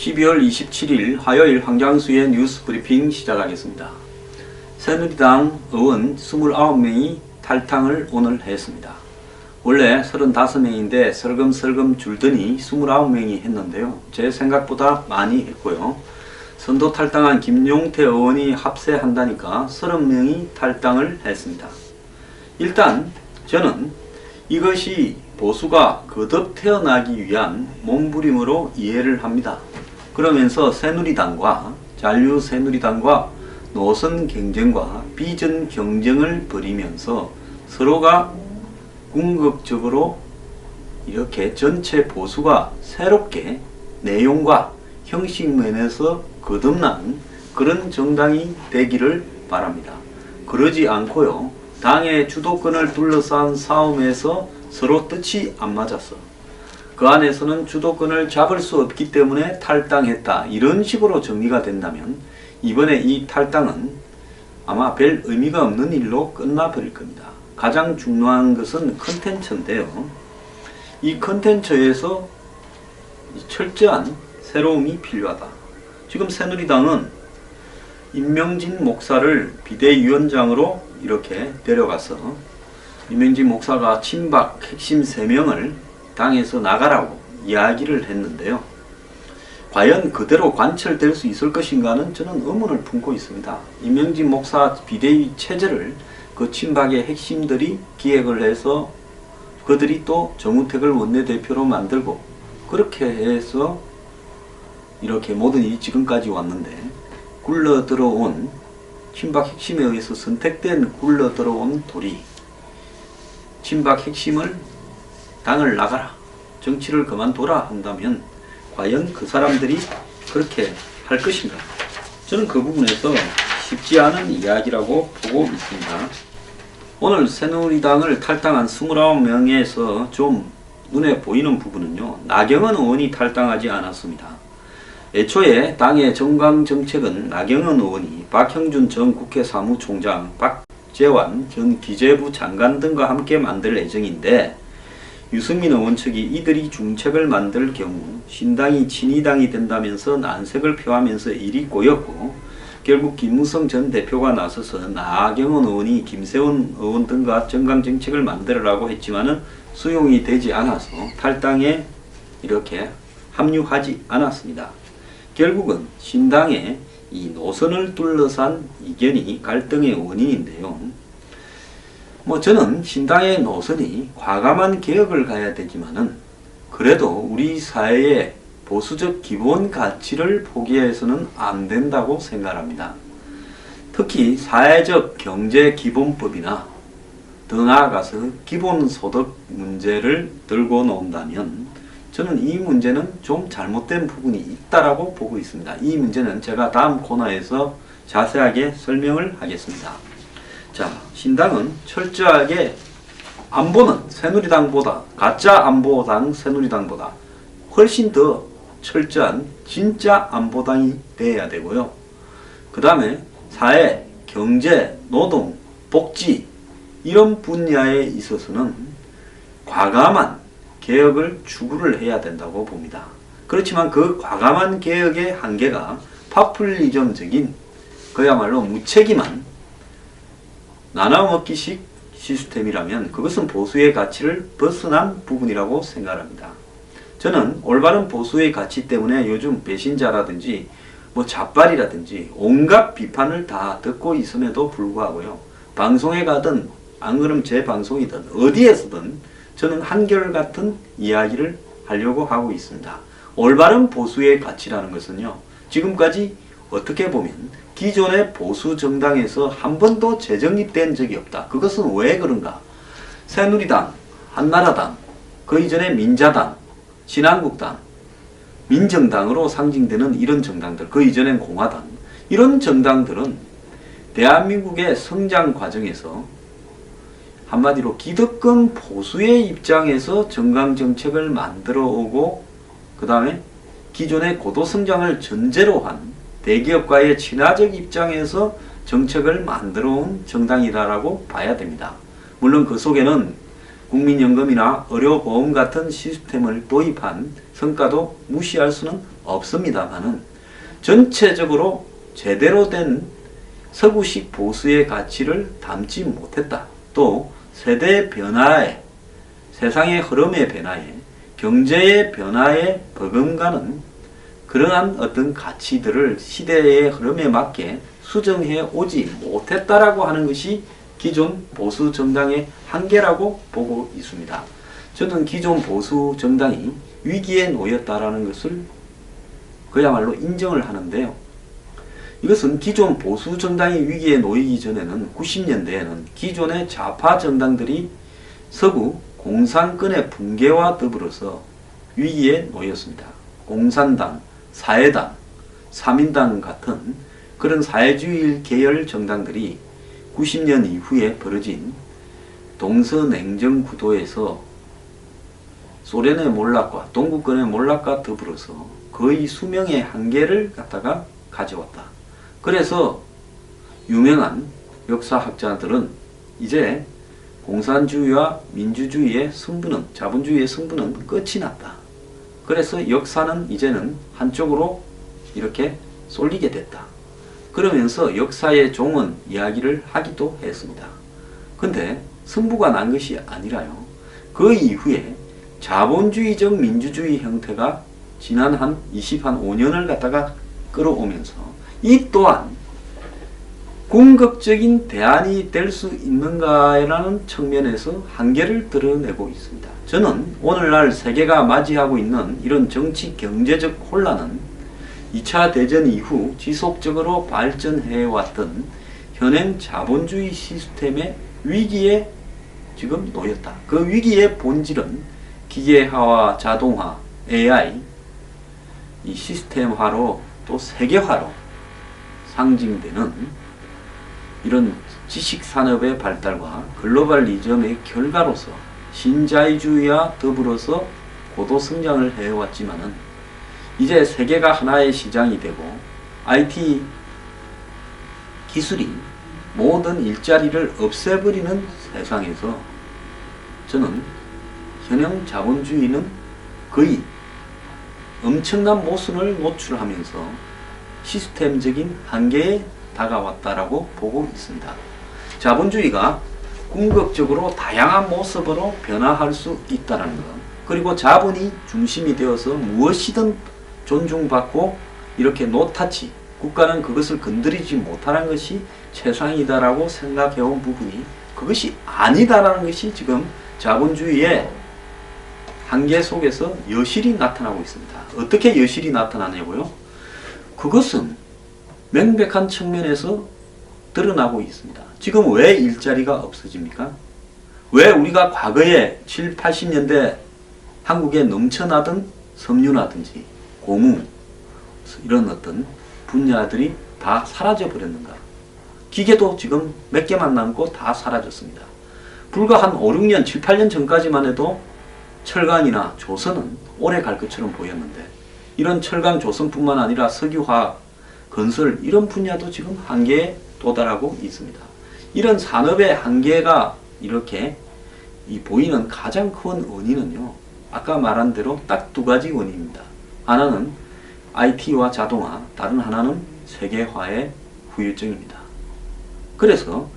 12월 27일 화요일 황장수의 뉴스 브리핑 시작하겠습니다. 새누리당 의원 29명이 탈당을 오늘 했습니다. 원래 35명인데 설금설금 줄더니 29명이 했는데요. 제 생각보다 많이 했고요. 선도 탈당한 김용태 의원이 합세한다니까 30명이 탈당을 했습니다. 일단 저는 이것이 보수가 거듭 태어나기 위한 몸부림으로 이해를 합니다. 그러면서 새누리당과 잔류새누리당과 노선 경쟁과 비전 경쟁을 벌이면서 서로가 궁극적으로 이렇게 전체 보수가 새롭게 내용과 형식 면에서 거듭나는 그런 정당이 되기를 바랍니다. 그러지 않고요. 당의 주도권을 둘러싼 싸움에서 서로 뜻이 안 맞았어. 그 안에서는 주도권을 잡을 수 없기 때문에 탈당했다. 이런 식으로 정리가 된다면 이번에 이 탈당은 아마 별 의미가 없는 일로 끝나버릴 겁니다. 가장 중요한 것은 컨텐츠인데요. 이 컨텐츠에서 철저한 새로움이 필요하다. 지금 새누리당은 임명진 목사를 비대위원장으로 이렇게 데려가서 임명진 목사가 친박 핵심 3명을 당에서 나가라고 이야기를 했는데요. 과연 그대로 관철될 수 있을 것인가는 저는 의문을 품고 있습니다. 임명진 목사 비대위 체제를 그 친박의 핵심들이 기획을 해서 그들이 또 정우택을 원내대표로 만들고 그렇게 해서 이렇게 모든 일이 지금까지 왔는데 굴러들어온 친박 핵심에 의해서 선택된 굴러들어온 돌이 친박 핵심을 당을 나가라, 정치를 그만둬라 한다면 과연 그 사람들이 그렇게 할 것인가? 저는 그 부분에서 쉽지 않은 이야기라고 보고 있습니다. 오늘 새누리당을 탈당한 29명에서 좀 눈에 보이는 부분은요. 나경원 의원이 탈당하지 않았습니다. 애초에 당의 정강정책은 나경원 의원이 박형준 전 국회 사무총장, 박재완 전 기재부 장관 등과 함께 만들 예정인데 유승민 의원 측이 이들이 중책을 만들 경우 신당이 친이당이 된다면서 난색을 표하면서 일이 꼬였고 결국 김무성 전 대표가 나서서 나경원 의원이 김세훈 의원 등과 정강정책을 만들으라고 했지만은 수용이 되지 않아서 탈당에 이렇게 합류하지 않았습니다. 결국은 신당의 이 노선을 둘러싼 이견이 갈등의 원인인데요. 저는 신당의 노선이 과감한 개혁을 가야 되지만은 그래도 우리 사회의 보수적 기본 가치를 포기해서는 안 된다고 생각합니다. 특히 사회적 경제기본법이나 더 나아가서 기본소득 문제를 들고 논다면 저는 이 문제는 좀 잘못된 부분이 있다라고 보고 있습니다. 이 문제는 제가 다음 코너에서 자세하게 설명을 하겠습니다. 자, 신당은 철저하게 안보는 새누리당보다 가짜 안보당 새누리당보다 훨씬 더 철저한 진짜 안보당이 돼야 되고요. 그 다음에 사회, 경제, 노동, 복지 이런 분야에 있어서는 과감한 개혁을 추구를 해야 된다고 봅니다. 그렇지만 그 과감한 개혁의 한계가 파퓰리즘적인 그야말로 무책임한 나눠먹기식 시스템이라면 그것은 보수의 가치를 벗어난 부분이라고 생각합니다. 저는 올바른 보수의 가치 때문에 요즘 배신자라든지 좌빨이라든지 온갖 비판을 다 듣고 있음에도 불구하고요. 방송에 가든 안 그러면 제 방송이든 어디에서든 저는 한결같은 이야기를 하려고 하고 있습니다. 올바른 보수의 가치라는 것은요. 지금까지 어떻게 보면 기존의 보수 정당에서 한 번도 재정립된 적이 없다. 그것은 왜 그런가? 새누리당, 한나라당, 그 이전에 민자당, 신한국당, 민정당으로 상징되는 이런 정당들, 그 이전엔 공화당, 이런 정당들은 대한민국의 성장 과정에서 한마디로 기득권 보수의 입장에서 정강정책을 만들어 오고 그 다음에 기존의 고도성장을 전제로 한 대기업과의 친화적 입장에서 정책을 만들어 온 정당이다라고 봐야 됩니다. 물론 그 속에는 국민연금이나 의료보험 같은 시스템을 도입한 성과도 무시할 수는 없습니다만은 전체적으로 제대로 된 서구식 보수의 가치를 담지 못했다. 또 세대의 변화에, 세상의 흐름의 변화에, 경제의 변화에 버금가는 그러한 어떤 가치들을 시대의 흐름에 맞게 수정해 오지 못했다라고 하는 것이 기존 보수 정당의 한계라고 보고 있습니다. 저는 기존 보수 정당이 위기에 놓였다라는 것을 그야말로 인정을 하는데요. 이것은 기존 보수 정당이 위기에 놓이기 전에는 90년대에는 기존의 좌파 정당들이 서구 공산권의 붕괴와 더불어서 위기에 놓였습니다. 공산당, 사회당, 사민당 같은 그런 사회주의 계열 정당들이 90년 이후에 벌어진 동서냉전 구도에서 소련의 몰락과 동구권의 몰락과 더불어서 거의 수명의 한계를 갖다가 가져왔다. 그래서 유명한 역사학자들은 이제 공산주의와 민주주의의 승부는, 자본주의의 승부는 끝이 났다. 그래서 역사는 이제는 한쪽으로 이렇게 쏠리게 됐다. 그러면서 역사의 종언 이야기를 하기도 했습니다. 근데 승부가 난 것이 아니라요. 그 이후에 자본주의적 민주주의 형태가 지난 한 25년을 갖다가 끌어오면서 이 또한 궁극적인 대안이 될 수 있는가라는 측면에서 한계를 드러내고 있습니다. 저는 오늘날 세계가 맞이하고 있는 이런 정치 경제적 혼란은 2차 대전 이후 지속적으로 발전해왔던 현행 자본주의 시스템의 위기에 지금 놓였다. 그 위기의 본질은 기계화와 자동화, AI, 이 시스템화로 또 세계화로 상징되는 이런 지식산업의 발달과 글로벌리즘의 결과로서 신자유주의와 더불어서 고도 성장을 해왔지만은 이제 세계가 하나의 시장이 되고 IT 기술이 모든 일자리를 없애버리는 세상에서 저는 현행 자본주의는 거의 엄청난 모순을 노출하면서 시스템적인 한계에 다가왔다라고 보고 있습니다. 자본주의가 궁극적으로 다양한 모습으로 변화할 수 있다는 것, 그리고 자본이 중심이 되어서 무엇이든 존중받고 이렇게 노타치, 국가는 그것을 건드리지 못하는 것이 최상이다라고 생각해온 부분이 그것이 아니다라는 것이 지금 자본주의의 한계 속에서 여실히 나타나고 있습니다. 어떻게 여실히 나타나냐고요? 그것은 명백한 측면에서 드러나고 있습니다. 지금 왜 일자리가 없어집니까? 왜 우리가 과거에 7, 80년대 한국에 넘쳐나던 섬유라든지 고무 이런 어떤 분야들이 다 사라져 버렸는가? 기계도 지금 몇 개만 남고 다 사라졌습니다. 불과 한 5, 6년, 7, 8년 전까지만 해도 철강이나 조선은 오래 갈 것처럼 보였는데 이런 철강 조선뿐만 아니라 석유화학, 건설 이런 분야도 지금 한계에 도달하고 있습니다. 이런 산업의 한계가 이렇게 보이는 가장 큰 원인은요. 아까 말한 대로 딱 두 가지 원인입니다. 하나는 IT와 자동화, 다른 하나는 세계화의 후유증입니다. 그래서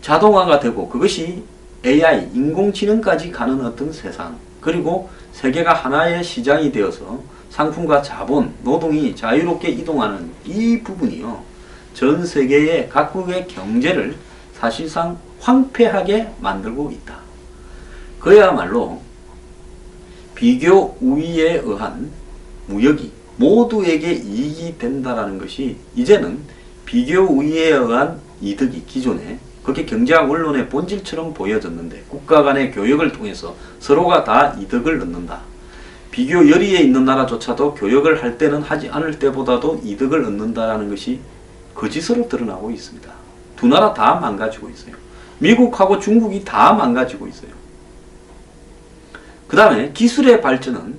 자동화가 되고 그것이 AI, 인공지능까지 가는 어떤 세상, 그리고 세계가 하나의 시장이 되어서 상품과 자본, 노동이 자유롭게 이동하는 이 부분이요. 전 세계의 각국의 경제를 사실상 황폐하게 만들고 있다. 그야말로 비교 우위에 의한 무역이 모두에게 이익이 된다라는 것이 이제는 비교 우위에 의한 이득이 기존에 그렇게 경제학 원론의 본질처럼 보여졌는데 국가 간의 교역을 통해서 서로가 다 이득을 얻는다. 비교 열의에 있는 나라조차도 교역을 할 때는 하지 않을 때보다도 이득을 얻는다라는 것이 거짓으로 드러나고 있습니다. 두 나라 다 망가지고 있어요. 미국하고 중국이 다 망가지고 있어요. 그 다음에 기술의 발전은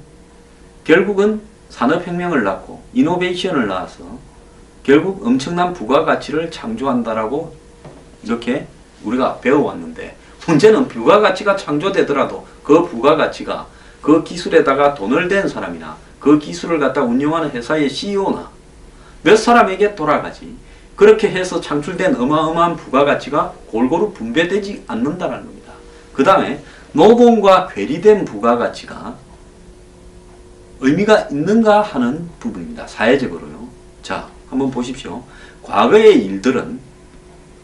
결국은 산업혁명을 낳고 이노베이션을 낳아서 결국 엄청난 부가가치를 창조한다라고 이렇게 우리가 배워왔는데 문제는 부가가치가 창조되더라도 그 부가가치가 그 기술에다가 돈을 댄 사람이나 그 기술을 갖다 운영하는 회사의 CEO나 몇 사람에게 돌아가지, 그렇게 해서 창출된 어마어마한 부가가치가 골고루 분배되지 않는다는 겁니다. 그 다음에 노동과 괴리된 부가가치가 의미가 있는가 하는 부분입니다. 사회적으로요. 자, 한번 보십시오. 과거의 일들은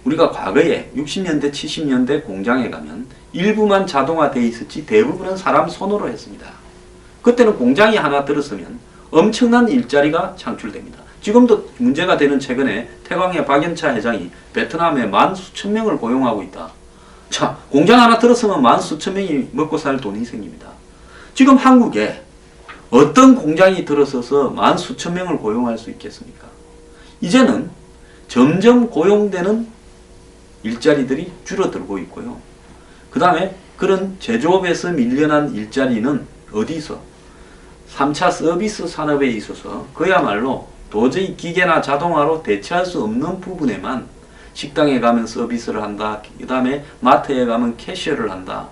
우리가 과거에 60년대, 70년대 공장에 가면 일부만 자동화되어 있었지 대부분은 사람 손으로 했습니다. 그때는 공장이 하나 들었으면 엄청난 일자리가 창출됩니다. 지금도 문제가 되는 최근에 태광의 박연차 회장이 베트남에 만 수천 명을 고용하고 있다. 자, 공장 하나 들었으면 만 수천 명이 먹고 살 돈이 생깁니다. 지금 한국에 어떤 공장이 들어서서 만 수천 명을 고용할 수 있겠습니까? 이제는 점점 고용되는 일자리들이 줄어들고 있고요. 그 다음에 그런 제조업에서 밀려난 일자리는 어디서? 3차 서비스 산업에 있어서 그야말로 도저히 기계나 자동화로 대체할 수 없는 부분에만 식당에 가면 서비스를 한다. 그 다음에 마트에 가면 캐셔를 한다.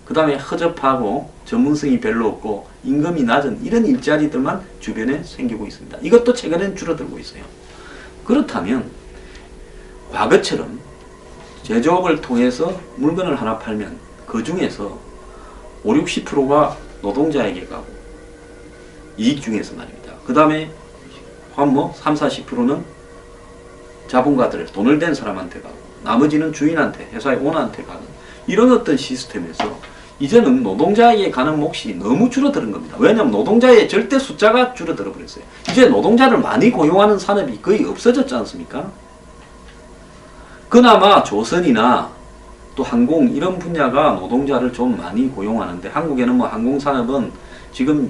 그 다음에 허접하고 전문성이 별로 없고 임금이 낮은 이런 일자리들만 주변에 생기고 있습니다. 이것도 최근엔 줄어들고 있어요. 그렇다면 과거처럼 제조업을 통해서 물건을 하나 팔면 그 중에서 5, 60%가 노동자에게 가고 이익 중에서 말입니다. 그 다음에 한 3, 40%는 자본가들, 돈을 댄 사람한테 가고 나머지는 주인한테, 회사의 오너한테 가는 이런 어떤 시스템에서 이제는 노동자에게 가는 몫이 너무 줄어드는 겁니다. 왜냐하면 노동자의 절대 숫자가 줄어들어 버렸어요. 이제 노동자를 많이 고용하는 산업이 거의 없어졌지 않습니까? 그나마 조선이나 또 항공 이런 분야가 노동자를 좀 많이 고용하는데 한국에는 항공산업은 지금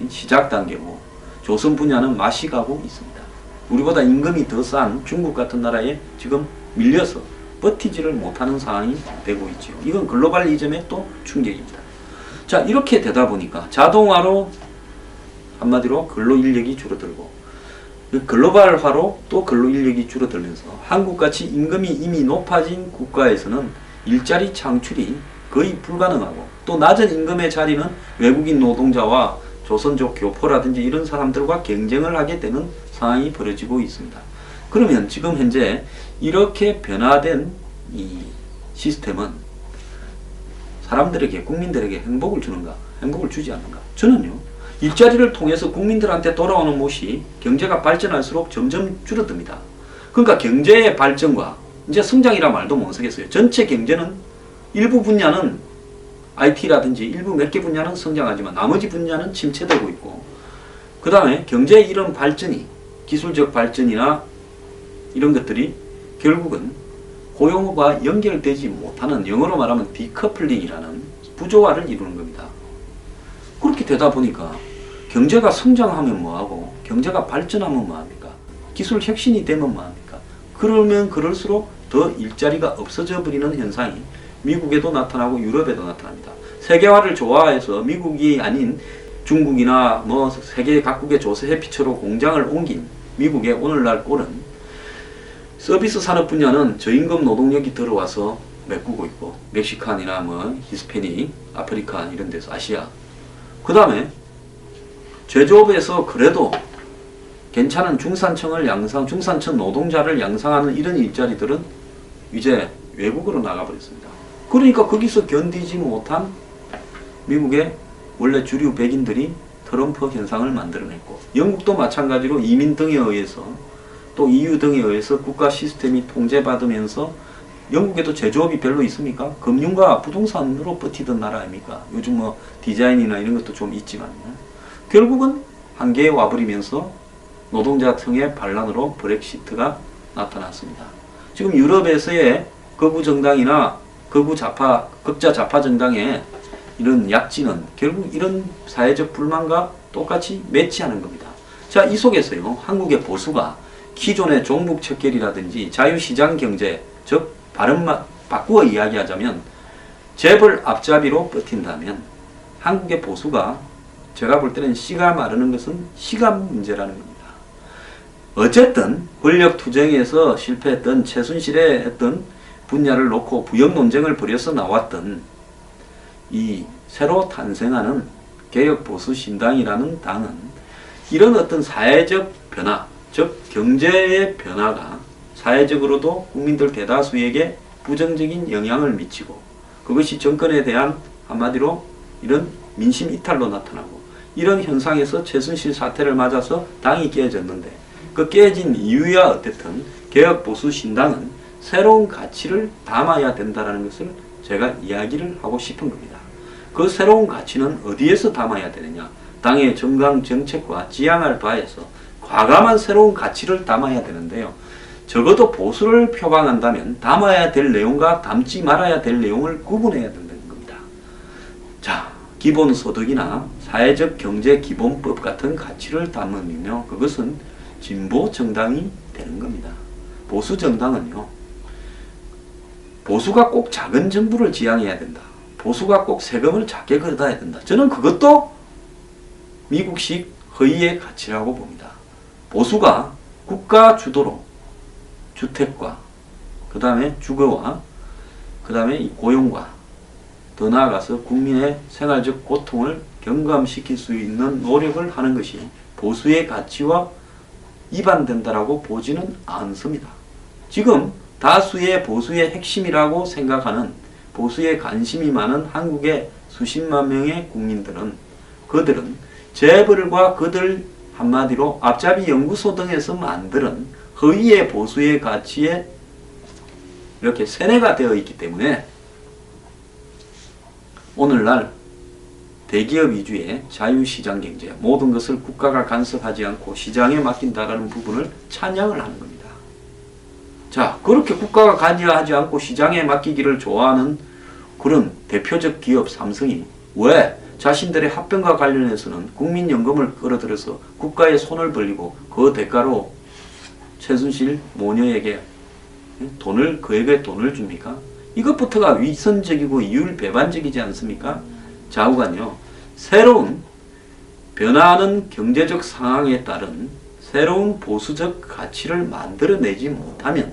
시작 단계고 조선 분야는 맛이 가고 있습니다. 우리보다 임금이 더 싼 중국 같은 나라에 지금 밀려서 버티지를 못하는 상황이 되고 있죠. 이건 글로벌리즘의 또 충격입니다. 자, 이렇게 되다 보니까 자동화로 한마디로 근로인력이 줄어들고 글로벌화로 또 근로인력이 줄어들면서 한국같이 임금이 이미 높아진 국가에서는 일자리 창출이 거의 불가능하고 또 낮은 임금의 자리는 외국인 노동자와 조선족 교포라든지 이런 사람들과 경쟁을 하게 되는 상황이 벌어지고 있습니다. 그러면 지금 현재 이렇게 변화된 이 시스템은 사람들에게, 국민들에게 행복을 주는가? 행복을 주지 않는가? 저는요, 일자리를 통해서 국민들한테 돌아오는 몫이 경제가 발전할수록 점점 줄어듭니다. 그러니까 경제의 발전과 이제 성장이라 말도 못 쓰겠어요. 전체 경제는 일부 분야는 IT라든지 일부 몇 개 분야는 성장하지만 나머지 분야는 침체되고 있고 그 다음에 경제의 이런 발전이 기술적 발전이나 이런 것들이 결국은 고용과 연결되지 못하는 영어로 말하면 디커플링이라는 부조화를 이루는 겁니다. 그렇게 되다 보니까 경제가 성장하면 뭐하고 경제가 발전하면 뭐합니까? 기술 혁신이 되면 뭐합니까? 그러면 그럴수록 더 일자리가 없어져 버리는 현상이 미국에도 나타나고 유럽에도 나타납니다. 세계화를 좋아해서 미국이 아닌 중국이나 세계 각국의 조세 회피처로 공장을 옮긴 미국의 오늘날 꼴은 서비스 산업 분야는 저임금 노동력이 들어와서 메꾸고 있고 멕시칸이나 히스패닉, 아프리칸 이런 데서 아시아 그 다음에 제조업에서 그래도 괜찮은 중산층 노동자를 양성하는 이런 일자리들은 이제 외국으로 나가버렸습니다. 그러니까 거기서 견디지 못한 미국의 원래 주류 백인들이 트럼프 현상을 만들어냈고 영국도 마찬가지로 이민 등에 의해서 또 EU 등에 의해서 국가 시스템이 통제받으면서 영국에도 제조업이 별로 있습니까? 금융과 부동산으로 버티던 나라 아닙니까? 요즘 디자인이나 이런 것도 좀 있지만 결국은 한계에 와버리면서 노동자층의 반란으로 브렉시트가 나타났습니다. 지금 유럽에서의 극우 정당이나 극자 좌파 정당의 이런 약진은 결국 이런 사회적 불만과 똑같이 매치하는 겁니다. 자, 이 속에서요, 한국의 보수가 기존의 종북 척결이라든지 자유시장 경제, 즉 바꾸어 이야기하자면 재벌 앞잡이로 버틴다면 한국의 보수가 제가 볼 때는 씨가 마르는 것은 시간 문제라는 겁니다. 어쨌든 권력 투쟁에서 실패했던 최순실의 어떤 분야를 놓고 부역 논쟁을 벌여서 나왔던 이 새로 탄생하는 개혁보수신당이라는 당은 이런 어떤 사회적 변화, 즉 경제의 변화가 사회적으로도 국민들 대다수에게 부정적인 영향을 미치고 그것이 정권에 대한 한마디로 이런 민심 이탈로 나타나고 이런 현상에서 최순실 사태를 맞아서 당이 깨어졌는데 그 깨진 이유야 어쨌든 개혁보수신당은 새로운 가치를 담아야 된다는 것을 제가 이야기를 하고 싶은 겁니다. 그 새로운 가치는 어디에서 담아야 되느냐? 당의 정강 정책과 지향을 다해서 과감한 새로운 가치를 담아야 되는데요. 적어도 보수를 표방한다면 담아야 될 내용과 담지 말아야 될 내용을 구분해야 된다는 겁니다. 자, 기본소득이나 사회적 경제기본법 같은 가치를 담으면요. 그것은 진보 정당이 되는 겁니다. 보수 정당은요. 보수가 꼭 작은 정부를 지향해야 된다. 보수가 꼭 세금을 작게 걷어야 된다. 저는 그것도 미국식 허위의 가치라고 봅니다. 보수가 국가 주도로 주택과 그 다음에 주거와 그 다음에 고용과 더 나아가서 국민의 생활적 고통을 경감시킬 수 있는 노력을 하는 것이 보수의 가치와 위반된다라고 보지는 않습니다. 지금 다수의 보수의 핵심이라고 생각하는 보수에 관심이 많은 한국의 수십만 명의 국민들은 그들은 재벌과 그들 한마디로 앞잡이 연구소 등에서 만드는 허위의 보수의 가치에 이렇게 세뇌가 되어 있기 때문에 오늘날 대기업 위주의 자유시장 경제, 모든 것을 국가가 간섭하지 않고 시장에 맡긴다라는 부분을 찬양을 하는 겁니다. 자, 그렇게 국가가 관여하지 않고 시장에 맡기기를 좋아하는 그런 대표적 기업 삼성이 왜 자신들의 합병과 관련해서는 국민연금을 끌어들여서 국가에 손을 벌리고 그 대가로 최순실 모녀에게 그에게 돈을 줍니까? 이것부터가 위선적이고 이율배반적이지 않습니까? 좌우간요. 새로운 변화하는 경제적 상황에 따른 새로운 보수적 가치를 만들어내지 못하면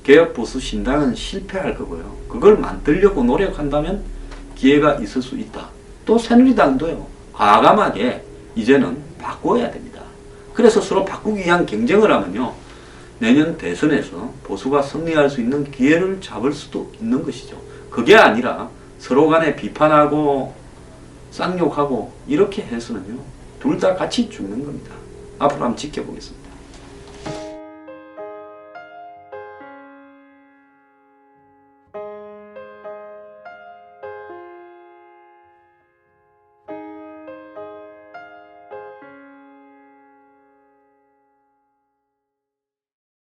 개혁보수신당은 실패할 거고요. 그걸 만들려고 노력한다면 기회가 있을 수 있다. 또 새누리당도요. 과감하게 이제는 바꿔야 됩니다. 그래서 서로 바꾸기 위한 경쟁을 하면요. 내년 대선에서 보수가 승리할 수 있는 기회를 잡을 수도 있는 것이죠. 그게 아니라 서로 간에 비판하고 쌍욕하고 이렇게 해서는요. 둘 다 같이 죽는 겁니다. 앞으로 한번 지켜보겠습니다.